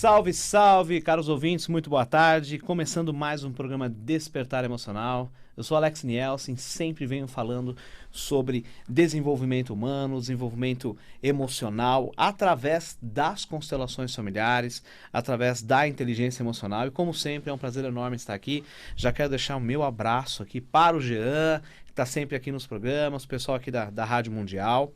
Salve, salve, caros ouvintes, muito boa tarde. Começando mais um programa Despertar Emocional. Eu sou Alex Nielsen, sempre venho falando sobre desenvolvimento humano, desenvolvimento emocional, através das constelações familiares, através da inteligência emocional. E como sempre, é um prazer enorme estar aqui. Já quero deixar o meu abraço aqui para o Jean, que está sempre aqui nos programas, o pessoal aqui da Rádio Mundial.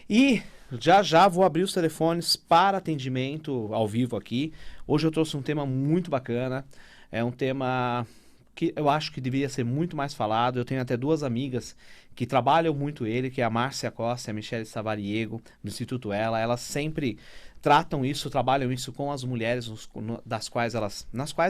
E já já vou abrir os telefones para atendimento ao vivo aqui. Hoje eu trouxe um tema muito bacana. É um tema que eu acho que deveria ser muito mais falado. Eu tenho até duas amigas que trabalham muito ele, que é a Márcia Costa e a Michele Savariego, do Instituto Ela. Elas sempre tratam isso, trabalham isso com as mulheres nas quais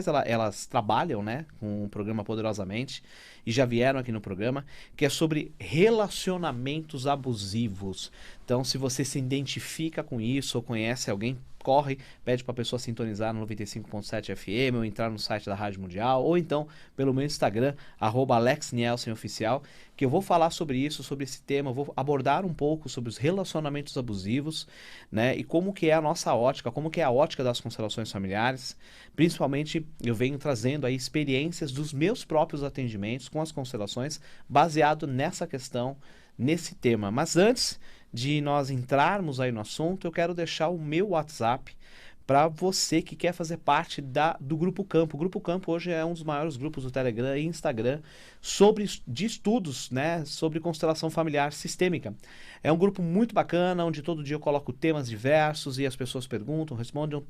elas trabalham, né, com o programa Poderosamente, e já vieram aqui no programa, que é sobre relacionamentos abusivos. Então, se você se identifica com isso ou conhece alguém, corre, pede para a pessoa sintonizar no 95.7 FM ou entrar no site da Rádio Mundial, ou então pelo meu Instagram, @AlexNielsenOficial, que eu vou falar sobre isso, sobre esse tema, eu vou abordar um pouco sobre os relacionamentos abusivos, né, e como que é a nossa ótica, como que é a ótica das constelações familiares. Principalmente, eu venho trazendo aí experiências dos meus próprios atendimentos com as constelações, baseado nessa questão, nesse tema. Mas antes de nós entrarmos aí no assunto, eu quero deixar o meu WhatsApp para você que quer fazer parte do Grupo Campo. O Grupo Campo hoje é um dos maiores grupos do Telegram e Instagram de estudos, né, sobre constelação familiar sistêmica. É um grupo muito bacana, onde todo dia eu coloco temas diversos e as pessoas perguntam, respondem.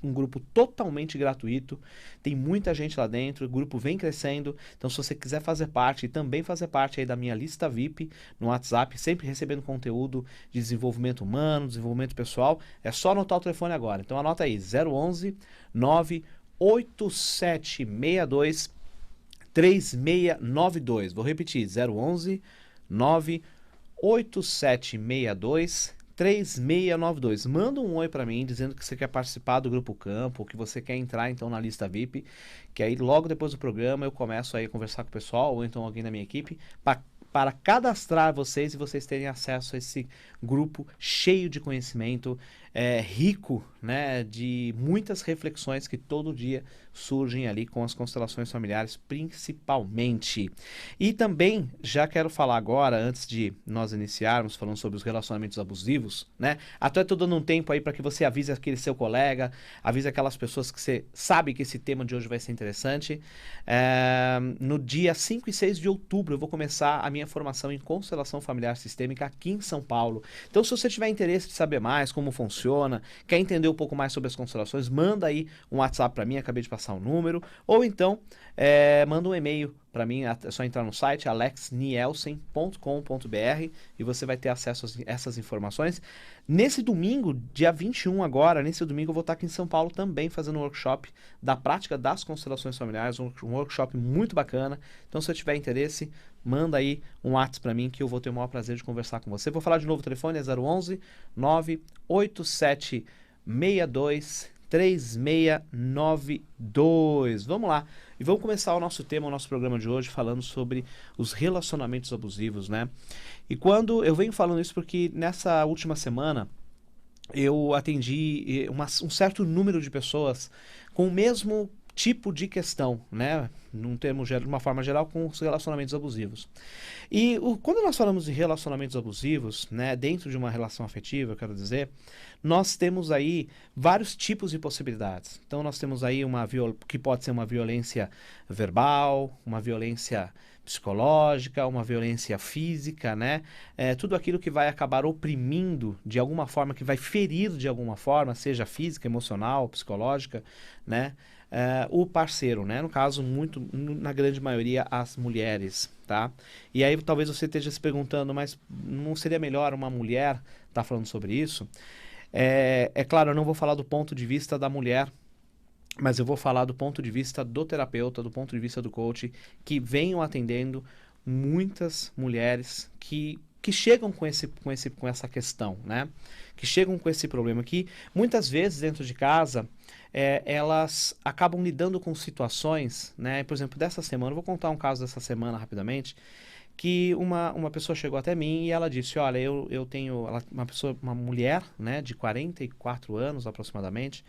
Um grupo totalmente gratuito, tem muita gente lá dentro, o grupo vem crescendo. Então, se você quiser fazer parte e também fazer parte aí da minha lista VIP no WhatsApp, sempre recebendo conteúdo de desenvolvimento humano, desenvolvimento pessoal, é só anotar o telefone agora. Então, anota aí, 011 98762 3692. Vou repetir, 011 98762 3692. Manda um oi para mim dizendo que você quer participar do Grupo Campo, que você quer entrar então na lista VIP, que aí logo depois do programa eu começo aí a conversar com o pessoal ou então alguém da minha equipe para cadastrar vocês e vocês terem acesso a esse grupo cheio de conhecimento, rico, né, de muitas reflexões que todo dia surgem ali com as constelações familiares, principalmente. E também já quero falar agora, antes de nós iniciarmos falando sobre os relacionamentos abusivos, né? Até estou dando um tempo aí para que você avise aquele seu colega, avise aquelas pessoas que você sabe que esse tema de hoje vai ser interessante. No dia 5 e 6 de outubro eu vou começar a minha formação em constelação familiar sistêmica aqui em São Paulo. Então, se você tiver interesse de saber mais como funciona, quer entender um pouco mais sobre as constelações, manda aí um WhatsApp para mim, acabei de passar o número, ou então manda um e-mail para mim, é só entrar no site alexnielsen.com.br e você vai ter acesso a essas informações. Nesse domingo, dia 21 agora, nesse domingo eu vou estar aqui em São Paulo também fazendo um workshop da prática das constelações familiares, um workshop muito bacana. Então, se você tiver interesse, manda aí um WhatsApp para mim que eu vou ter o maior prazer de conversar com você. Vou falar de novo, o telefone é 011 98762 3692. Vamos lá. E vamos começar o nosso tema, o nosso programa de hoje, falando sobre os relacionamentos abusivos, né? E quando eu venho falando isso porque nessa última semana eu atendi um certo número de pessoas com o mesmo tipo de questão, né? De uma forma geral, com os relacionamentos abusivos. E quando nós falamos de relacionamentos abusivos, né, dentro de uma relação afetiva, eu quero dizer, nós temos aí vários tipos de possibilidades. Então, nós temos aí que pode ser uma violência verbal, uma violência psicológica, uma violência física, né? Tudo aquilo que vai acabar oprimindo de alguma forma, que vai ferir de alguma forma, seja física, emocional, psicológica, né? O parceiro, né? No caso, na grande maioria, as mulheres, tá? E aí talvez você esteja se perguntando, mas não seria melhor uma mulher estar falando sobre isso? É claro, eu não vou falar do ponto de vista da mulher, mas eu vou falar do ponto de vista do terapeuta, do ponto de vista do coach, que venham atendendo muitas mulheres que chegam com essa questão, né? Que chegam com esse problema, que muitas vezes dentro de casa elas acabam lidando com situações, né? Por exemplo, dessa semana, eu vou contar um caso dessa semana rapidamente, que uma pessoa chegou até mim e ela disse, olha, eu tenho uma mulher, né, de 44 anos aproximadamente,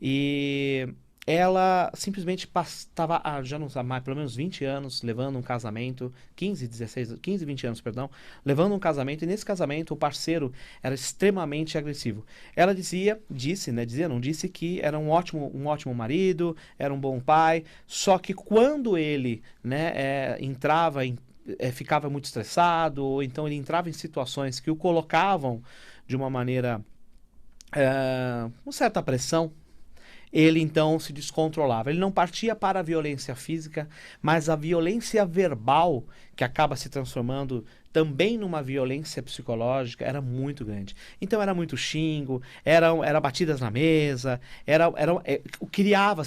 e ela simplesmente estava já não sabe mais, pelo menos 20 anos levando um casamento, 15, 20 anos, perdão, levando um casamento, e nesse casamento o parceiro era extremamente agressivo. Ela disse que era um ótimo marido, era um bom pai, só que quando ele, né, ficava muito estressado, ou então ele entrava em situações que o colocavam de uma maneira, com certa pressão, ele então se descontrolava. Ele não partia para a violência física, mas a violência verbal, que acaba se transformando também numa violência psicológica, era muito grande. Então era muito xingo, era batidas na mesa,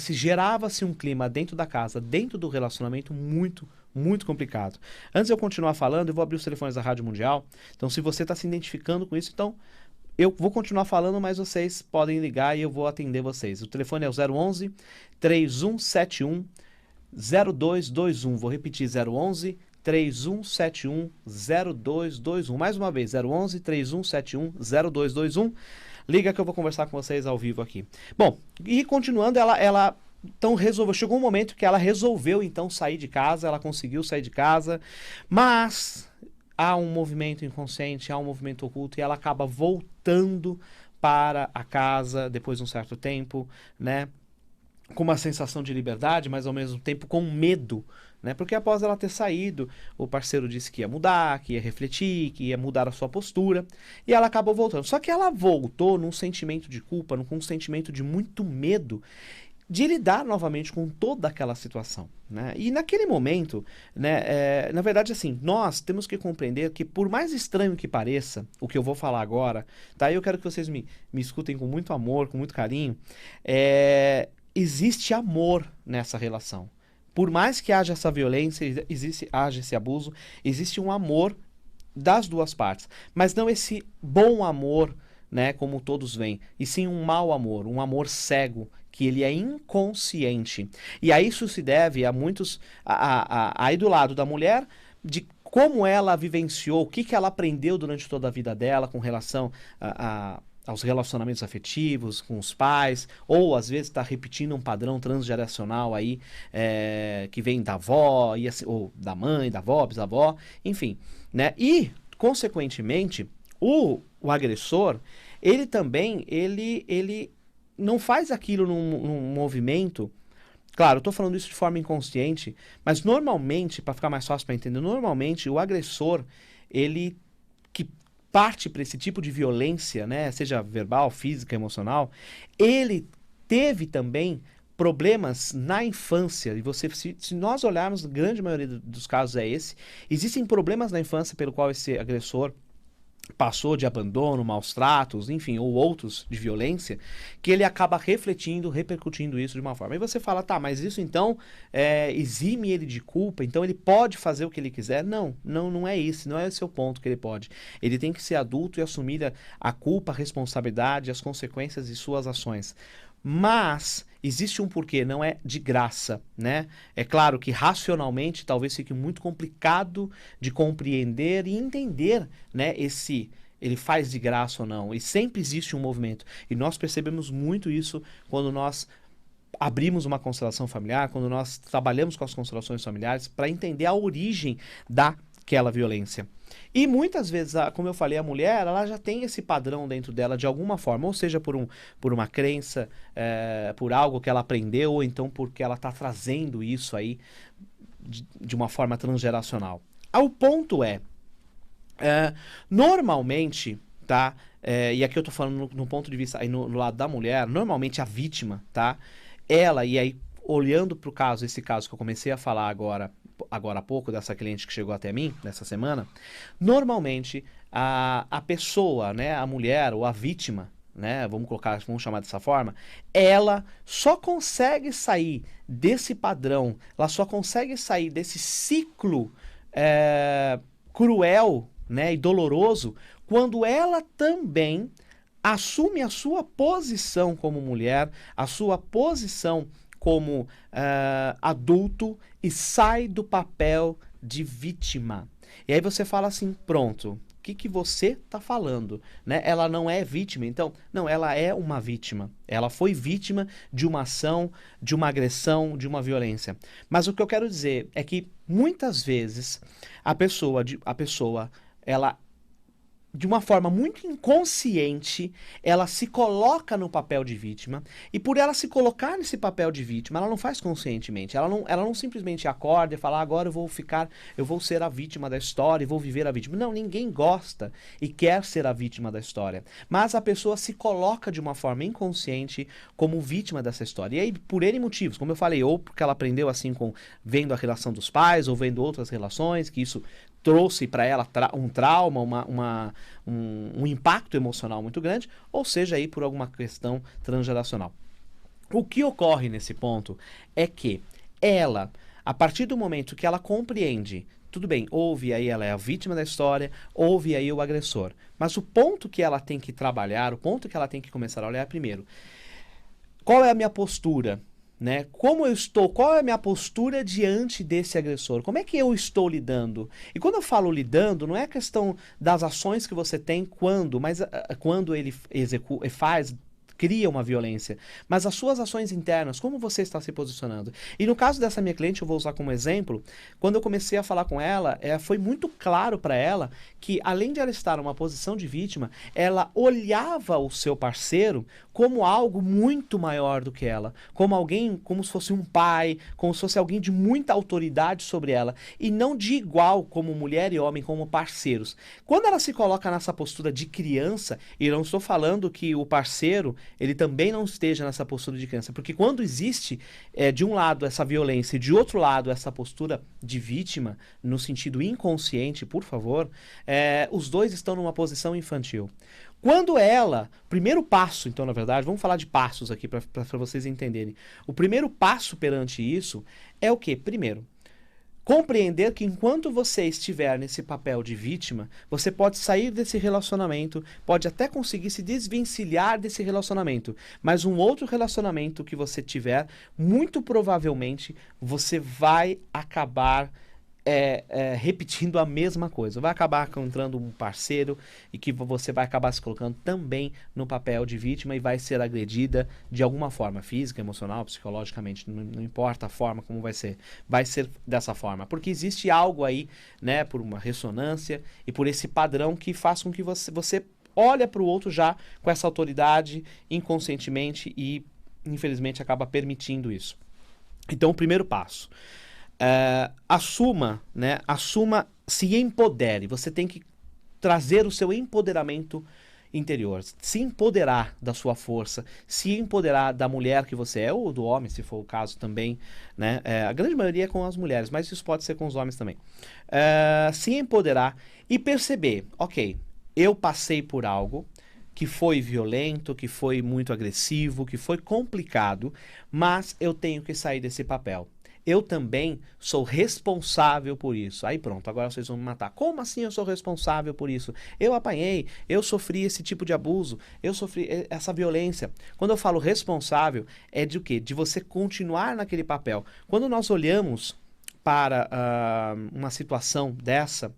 gerava-se um clima dentro da casa, dentro do relacionamento muito complicado. Antes de eu continuar falando, eu vou abrir os telefones da Rádio Mundial. Então, se você está se identificando com isso, então eu vou continuar falando, mas vocês podem ligar e eu vou atender vocês. O telefone é o 011 3171 0221. Vou repetir, 011 3171 0221. Mais uma vez, 011 3171 0221. Liga que eu vou conversar com vocês ao vivo aqui. Bom, e continuando, ela então chegou um momento que ela resolveu então sair de casa, ela conseguiu sair de casa, mas há um movimento inconsciente, há um movimento oculto, e ela acaba voltando para a casa depois de um certo tempo, né? Com uma sensação de liberdade, mas ao mesmo tempo com medo, né? Porque após ela ter saído, o parceiro disse que ia mudar, que ia refletir, que ia mudar a sua postura, e ela acabou voltando. Só que ela voltou num sentimento de culpa, com um sentimento de muito medo, de lidar novamente com toda aquela situação, né? E naquele momento, né, na verdade, assim, nós temos que compreender que, por mais estranho que pareça, o que eu vou falar agora, tá? Eu quero que vocês me escutem com muito amor, com muito carinho. Existe amor nessa relação. Por mais que haja essa violência, haja esse abuso, existe um amor das duas partes, mas não esse bom amor, né, como todos veem, e sim um mau amor, um amor cego, que ele é inconsciente. E a isso se deve a muitos, aí do lado da mulher, de como ela vivenciou, o que ela aprendeu durante toda a vida dela com relação aos relacionamentos afetivos com os pais, ou às vezes está repetindo um padrão transgeracional aí, que vem da avó, ou da mãe, da avó, bisavó, enfim, né? E, consequentemente, o agressor, ele também, ele não faz aquilo num movimento. Claro, eu estou falando isso de forma inconsciente, mas normalmente, para ficar mais fácil para entender, normalmente o agressor, ele que parte para esse tipo de violência, né, seja verbal, física, emocional, ele teve também problemas na infância. E se nós olharmos, a grande maioria dos casos é esse, existem problemas na infância pelo qual esse agressor passou, de abandono, maus tratos, enfim, ou outros de violência, que ele acaba refletindo, repercutindo isso de uma forma. E você fala, tá, mas isso então exime ele de culpa, então ele pode fazer o que ele quiser? Não é isso, não é esse o ponto que ele pode. Ele tem que ser adulto e assumir a culpa, a responsabilidade, as consequências de suas ações. Mas existe um porquê, não é de graça, né? É claro que racionalmente talvez fique muito complicado de compreender e entender, né, ele faz de graça ou não. E sempre existe um movimento. E nós percebemos muito isso quando nós abrimos uma constelação familiar, quando nós trabalhamos com as constelações familiares para entender a origem daquela violência. E muitas vezes, como eu falei, a mulher, ela já tem esse padrão dentro dela de alguma forma, ou seja, por uma crença, por algo que ela aprendeu, ou então porque ela está trazendo isso aí de uma forma transgeracional. O ponto normalmente, tá? E aqui eu estou falando no ponto de vista, aí no lado da mulher, normalmente a vítima, tá? Ela, e aí olhando para o caso, esse caso que eu comecei a falar agora há pouco, dessa cliente que chegou até mim, nessa semana, normalmente a pessoa, né, a mulher ou a vítima, né, vamos chamar dessa forma, ela só consegue sair desse padrão, ela só consegue sair desse ciclo cruel, né, e doloroso, quando ela também assume a sua posição como mulher, a sua posição como adulto, e sai do papel de vítima. E aí você fala assim, pronto, o que você está falando, né? Ela não é vítima, então, não, ela é uma vítima. Ela foi vítima de uma ação, de uma agressão, de uma violência. Mas o que eu quero dizer é que muitas vezes a pessoa, ela de uma forma muito inconsciente, ela se coloca no papel de vítima, e por ela se colocar nesse papel de vítima, ela não faz conscientemente, ela não simplesmente acorda e fala, agora eu vou ser a vítima da história e vou viver a vítima. Não, ninguém gosta e quer ser a vítima da história, mas a pessoa se coloca de uma forma inconsciente como vítima dessa história, e aí por N motivos, como eu falei, ou porque ela aprendeu assim vendo a relação dos pais, ou vendo outras relações, que isso trouxe para ela um trauma, um impacto emocional muito grande, ou seja, aí por alguma questão transgeracional. O que ocorre nesse ponto é que ela, a partir do momento que ela compreende, tudo bem, houve aí, ela é a vítima da história, houve aí o agressor, mas o ponto que ela tem que trabalhar, o ponto que ela tem que começar a olhar primeiro, qual é a minha postura? Né? Como eu estou? Qual é a minha postura diante desse agressor? Como é que eu estou lidando? E quando eu falo lidando, não é a questão das ações que você tem quando ele cria uma violência, mas as suas ações internas, como você está se posicionando. E no caso dessa minha cliente, eu vou usar como exemplo, quando eu comecei a falar com ela, foi muito claro para ela que, além de ela estar numa posição de vítima, ela olhava o seu parceiro como algo muito maior do que ela, como alguém, como se fosse um pai, como se fosse alguém de muita autoridade sobre ela, e não de igual como mulher e homem, como parceiros. Quando ela se coloca nessa postura de criança, e não estou falando que o parceiro ele também não esteja nessa postura de criança, porque quando existe de um lado essa violência e de outro lado essa postura de vítima, no sentido inconsciente, por favor, os dois estão numa posição infantil. Quando primeiro passo, então, na verdade, vamos falar de passos aqui para vocês entenderem. O primeiro passo perante isso é o quê? Primeiro, compreender que enquanto você estiver nesse papel de vítima, você pode sair desse relacionamento, pode até conseguir se desvencilhar desse relacionamento, mas um outro relacionamento que você tiver, muito provavelmente você vai acabar repetindo a mesma coisa. Vai acabar encontrando um parceiro e que você vai acabar se colocando também no papel de vítima e vai ser agredida de alguma forma, física, emocional, psicologicamente, não importa a forma como vai ser dessa forma, porque existe algo aí, né, por uma ressonância e por esse padrão que faz com que você olha para o outro já com essa autoridade inconscientemente e infelizmente acaba permitindo isso. Então, o primeiro passo, assuma, se empodere. Você tem que trazer o seu empoderamento interior, se empoderar da sua força, se empoderar da mulher que você é, ou do homem, se for o caso também, né? A grande maioria é com as mulheres, mas isso pode ser com os homens também. Se empoderar e perceber, ok, eu passei por algo que foi violento, que foi muito agressivo, que foi complicado, mas eu tenho que sair desse papel. Eu também sou responsável por isso. Aí pronto, agora vocês vão me matar. Como assim eu sou responsável por isso? Eu apanhei, eu sofri esse tipo de abuso, eu sofri essa violência. Quando eu falo responsável, é de o quê? De você continuar naquele papel. Quando nós olhamos para uma situação dessa,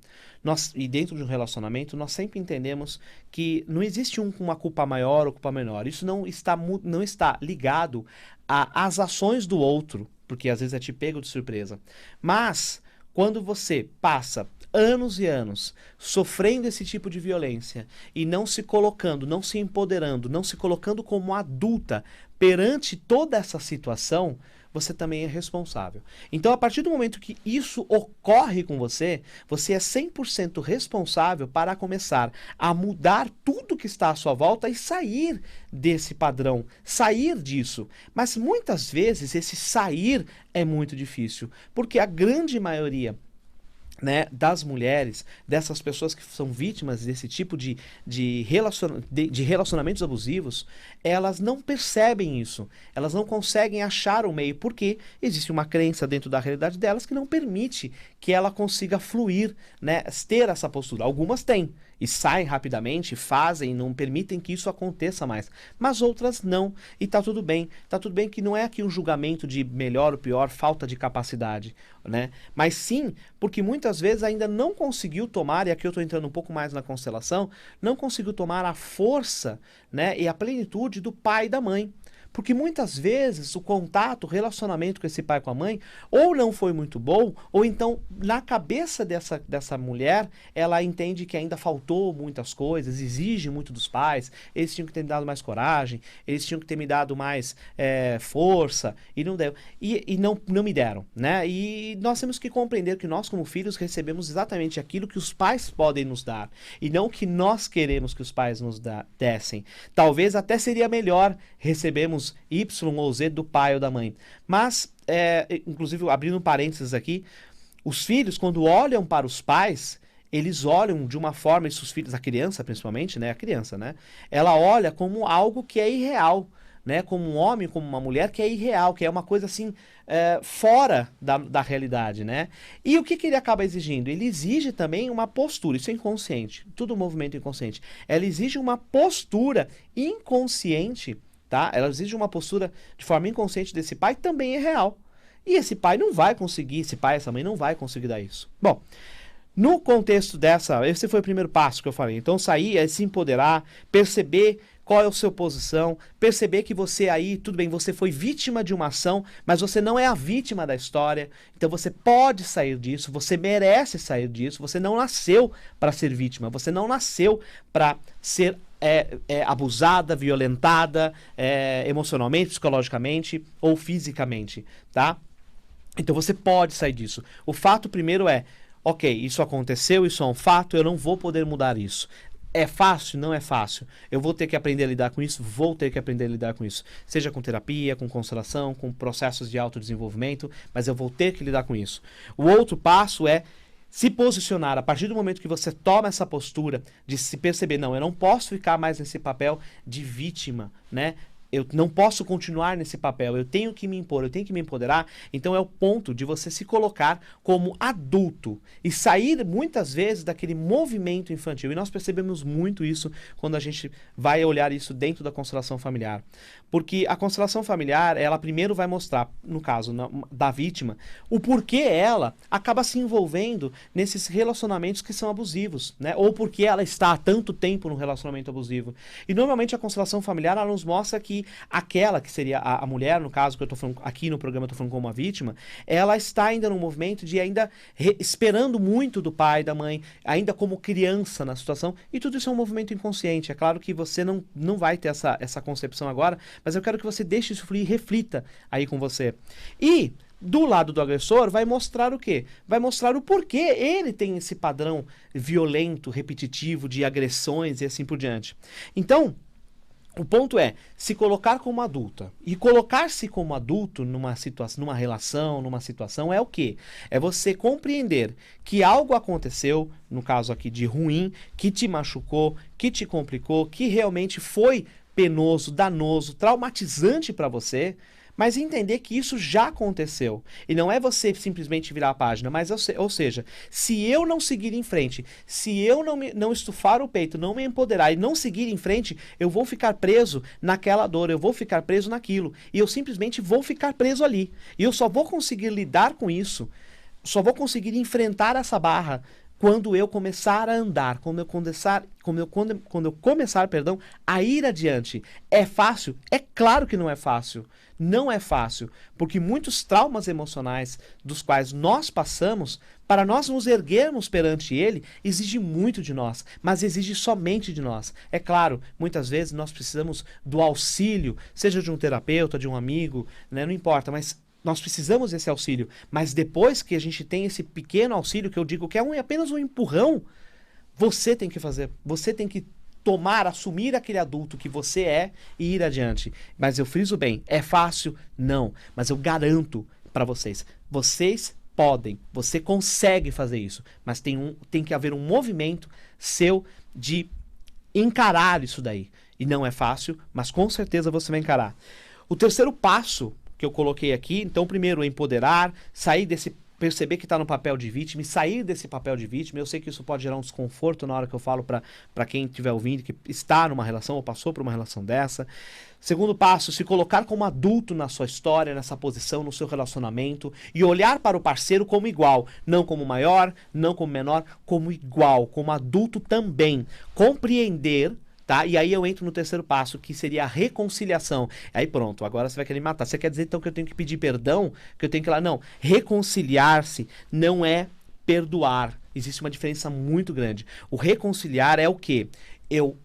e dentro de um relacionamento, nós sempre entendemos que não existe uma culpa maior ou culpa menor. Isso não está ligado às ações do outro, porque às vezes é te pego de surpresa. Mas, quando você passa anos e anos sofrendo esse tipo de violência e não se colocando, não se empoderando, não se colocando como adulta perante toda essa situação, você também é responsável. Então, a partir do momento que isso ocorre com você, você é 100% responsável para começar a mudar tudo que está à sua volta e sair desse padrão, sair disso. Mas muitas vezes esse sair é muito difícil, porque a grande maioria, né, das mulheres, dessas pessoas que são vítimas desse tipo de relacionamentos abusivos, elas não percebem isso, elas não conseguem achar o meio, porque existe uma crença dentro da realidade delas que não permite que ela consiga fluir, né, ter essa postura. Algumas têm, e saem rapidamente, fazem, não permitem que isso aconteça mais. Mas outras não, e tá tudo bem. Tá tudo bem que não é aqui um julgamento de melhor ou pior, falta de capacidade, né? Mas sim, porque muitas vezes ainda não conseguiu tomar, e aqui eu estou entrando um pouco mais na constelação, não conseguiu tomar a força, né, e a plenitude do pai e da mãe. Porque muitas vezes o contato, o relacionamento com esse pai e com a mãe, ou não foi muito bom, ou então na cabeça dessa mulher, ela entende que ainda faltou muitas coisas, exige muito dos pais, eles tinham que ter me dado mais coragem, eles tinham que ter me dado mais força, e não deu. E não me deram, né? E nós temos que compreender que nós, como filhos, recebemos exatamente aquilo que os pais podem nos dar, e não o que nós queremos que os pais nos dessem. Talvez até seria melhor recebermos Y ou Z do pai ou da mãe. Mas, inclusive, abrindo um parênteses aqui, os filhos, quando olham para os pais, eles olham de uma forma, isso os filhos, a criança principalmente, né? A criança, né? Ela olha como algo que é irreal, né? Como um homem, como uma mulher que é irreal, que é uma coisa assim, fora da realidade, né? E o que ele acaba exigindo? Ele exige também uma postura, isso é inconsciente, tudo movimento inconsciente. Ela exige uma postura inconsciente, tá? Ela exige uma postura de forma inconsciente desse pai, também é real. E esse pai não vai conseguir, esse pai, essa mãe não vai conseguir dar isso. Bom, no contexto esse foi o primeiro passo que eu falei. Então sair é se empoderar, perceber qual é a sua posição, perceber que você aí, tudo bem, você foi vítima de uma ação, mas você não é a vítima da história, então você pode sair disso, você merece sair disso, você não nasceu para ser vítima, você não nasceu para ser abusada, violentada, emocionalmente, psicologicamente ou fisicamente, tá? Então você pode sair disso. O fato primeiro ok, isso aconteceu, isso é um fato, eu não vou poder mudar isso. É fácil? Não é fácil. Eu vou ter que aprender a lidar com isso? Vou ter que aprender a lidar com isso. Seja com terapia, com constelação, com processos de autodesenvolvimento, mas eu vou ter que lidar com isso. O outro passo é se posicionar. A partir do momento que você toma essa postura de se perceber, não, eu não posso ficar mais nesse papel de vítima, né? Eu não posso continuar nesse papel, eu tenho que me impor, eu tenho que me empoderar. Então é o ponto de você se colocar como adulto e sair muitas vezes daquele movimento infantil. E nós percebemos muito isso quando a gente vai olhar isso dentro da constelação familiar. Porque a constelação familiar, ela primeiro vai mostrar, no caso da vítima, o porquê ela acaba se envolvendo nesses relacionamentos que são abusivos, né? Ou porque ela está há tanto tempo no relacionamento abusivo. E normalmente a constelação familiar, ela nos mostra que aquela que seria a mulher, no caso que eu estou falando aqui no programa, eu estou falando como uma vítima, ela está ainda num movimento de ainda esperando muito do pai, da mãe, ainda como criança na situação, e tudo isso é um movimento inconsciente. É claro que você não vai ter essa concepção agora, mas eu quero que você deixe isso fluir e reflita aí com você. E do lado do agressor vai mostrar o quê? Vai mostrar o porquê ele tem esse padrão violento, repetitivo de agressões e assim por diante. Então, o ponto é se colocar como adulta. E colocar-se como adulto numa situação, numa relação, numa situação é o quê? É você compreender que algo aconteceu, no caso aqui de ruim, que te machucou, que te complicou, que realmente foi penoso, danoso, traumatizante para você, mas entender que isso já aconteceu. E não é você simplesmente virar a página, mas ou seja, se eu não seguir em frente, se eu não estufar o peito, não me empoderar e não seguir em frente, eu vou ficar preso naquela dor, eu vou ficar preso naquilo. E eu simplesmente vou ficar preso ali. E eu só vou conseguir lidar com isso, só vou conseguir enfrentar essa barra quando eu começar a andar, quando eu começar, a ir adiante. É fácil? É claro que não é fácil. Não é fácil, porque muitos traumas emocionais dos quais nós passamos, para nós nos erguermos perante ele, exige muito de nós, mas exige somente de nós. É claro, muitas vezes nós precisamos do auxílio, seja de um terapeuta, de um amigo, né? Não importa, mas nós precisamos desse auxílio. Mas depois que a gente tem esse pequeno auxílio, que eu digo que é apenas um empurrão, você tem que fazer, você tem que assumir aquele adulto que você é e ir adiante. Mas eu friso bem, é fácil? Não. Mas eu garanto para vocês, vocês podem, você consegue fazer isso. Mas tem que haver um movimento seu de encarar isso daí. E não é fácil, mas com certeza você vai encarar. O terceiro passo que eu coloquei aqui, então primeiro empoderar, sair desse perceber que está no papel de vítima e sair desse papel de vítima. Eu sei que isso pode gerar um desconforto na hora que eu falo para quem estiver ouvindo, que está numa relação ou passou por uma relação dessa. Segundo passo, se colocar como adulto na sua história, nessa posição, no seu relacionamento, e olhar para o parceiro como igual, não como maior, não como menor, como igual, como adulto também. Compreender. Tá? E aí eu entro no terceiro passo, que seria a reconciliação. Aí pronto, agora você vai querer me matar. Você quer dizer então que eu tenho que pedir perdão? Que eu tenho que ir lá? Não. Reconciliar-se não é perdoar. Existe uma diferença muito grande. O reconciliar é o quê? Eu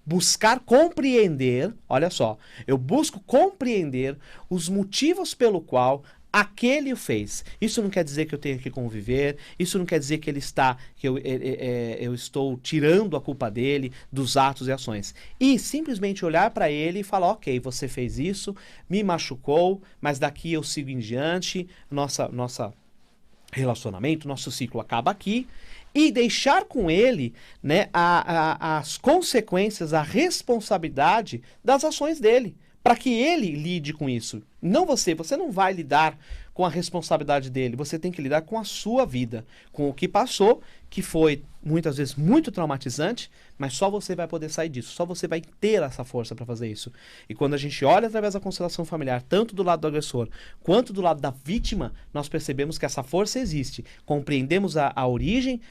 buscar compreender, olha só, eu busco compreender os motivos pelo qual aquele o fez. Isso não quer dizer que eu tenho que conviver, isso não quer dizer que ele está, que eu estou tirando a culpa dele, dos atos e ações. E simplesmente olhar para ele e falar, ok, você fez isso, me machucou, mas daqui eu sigo em diante, nossa relacionamento, nosso ciclo acaba aqui, e deixar com ele, né, as consequências, a responsabilidade das ações dele, para que ele lide com isso. Não você não vai lidar com a responsabilidade dele, você tem que lidar com a sua vida, com o que passou, que foi muitas vezes muito traumatizante, mas só você vai poder sair disso, só você vai ter essa força para fazer isso. E quando a gente olha através da constelação familiar, tanto do lado do agressor quanto do lado da vítima, nós percebemos que essa força existe. Compreendemos a origem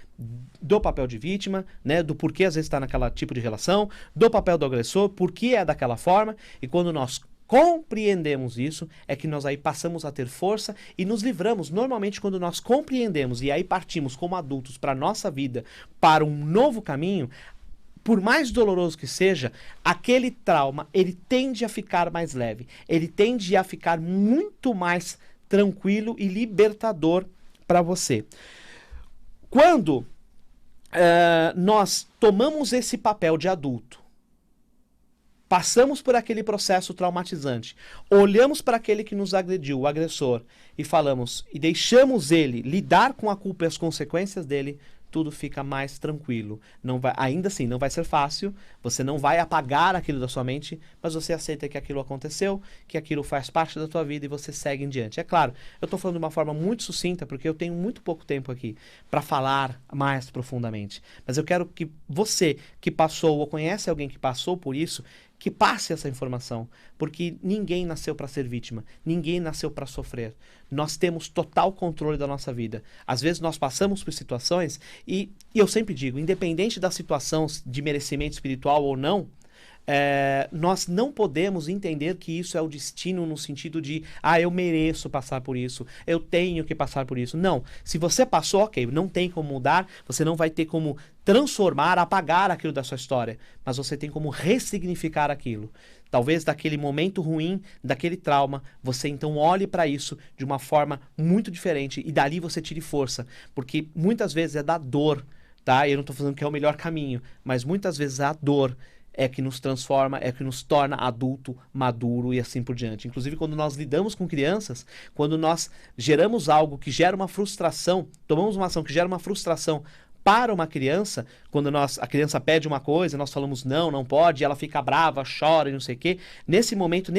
do papel de vítima, né, do porquê às vezes está naquela tipo de relação, do papel do agressor, por que é daquela forma, e quando nós compreendemos isso, é que nós aí passamos a ter força e nos livramos. Normalmente, quando nós compreendemos e aí partimos como adultos para a nossa vida, para um novo caminho, por mais doloroso que seja, aquele trauma, ele tende a ficar mais leve, ele tende a ficar muito mais tranquilo e libertador para você. Quando nós tomamos esse papel de adulto, passamos por aquele processo traumatizante, olhamos para aquele que nos agrediu, o agressor, e falamos, e deixamos ele lidar com a culpa e as consequências dele, tudo fica mais tranquilo. Não vai, ainda assim, não vai ser fácil, você não vai apagar aquilo da sua mente, mas você aceita que aquilo aconteceu, que aquilo faz parte da tua vida e você segue em diante. É claro, eu estou falando de uma forma muito sucinta, porque eu tenho muito pouco tempo aqui para falar mais profundamente. Mas eu quero que você que passou ou conhece alguém que passou por isso, que passe essa informação, porque ninguém nasceu para ser vítima, ninguém nasceu para sofrer. Nós temos total controle da nossa vida. Às vezes nós passamos por situações e eu sempre digo, independente da situação de merecimento espiritual ou não, nós não podemos entender que isso é o destino no sentido de, eu mereço passar por isso, eu tenho que passar por isso. Não, se você passou, ok, não tem como mudar, você não vai ter como transformar, apagar aquilo da sua história, mas você tem como ressignificar aquilo. Talvez daquele momento ruim, daquele trauma, você então olhe para isso de uma forma muito diferente e dali você tire força, porque muitas vezes é da dor, tá? Eu não estou falando que é o melhor caminho, mas muitas vezes a dor é que nos transforma, é que nos torna adulto, maduro e assim por diante. Inclusive, quando nós lidamos com crianças, quando nós geramos algo que gera uma frustração, tomamos uma ação que gera uma frustração para uma criança, quando a criança pede uma coisa, nós falamos não pode, e ela fica brava, chora e não sei o quê. Nesse momento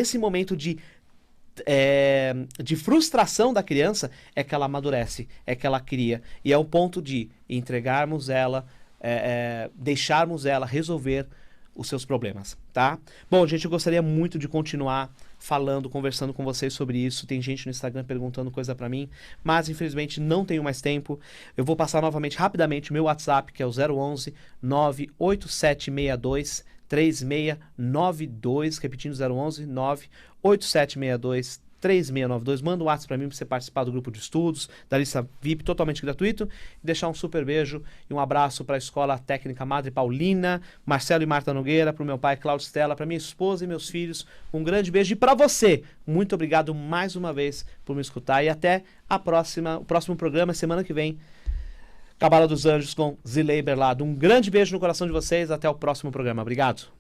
de frustração da criança, é que ela amadurece, é que ela cria. E é o ponto de entregarmos ela, deixarmos ela resolver os seus problemas, tá? Bom, gente, eu gostaria muito de continuar falando, conversando com vocês sobre isso. Tem gente no Instagram perguntando coisa pra mim, mas infelizmente não tenho mais tempo. Eu vou passar novamente, rapidamente, o meu WhatsApp, que é o 011 98762 3692, repetindo 011 98762 3692, manda um WhatsApp para mim para você participar do grupo de estudos, da lista VIP, totalmente gratuito, e deixar um super beijo e um abraço para a Escola Técnica Madre Paulina, Marcelo e Marta Nogueira, para o meu pai Cláudio Stella, para minha esposa e meus filhos, um grande beijo, e para você, muito obrigado mais uma vez por me escutar, e até o próximo programa, semana que vem, Cabala dos Anjos com Zilei Berlado. Um grande beijo no coração de vocês, até o próximo programa, obrigado.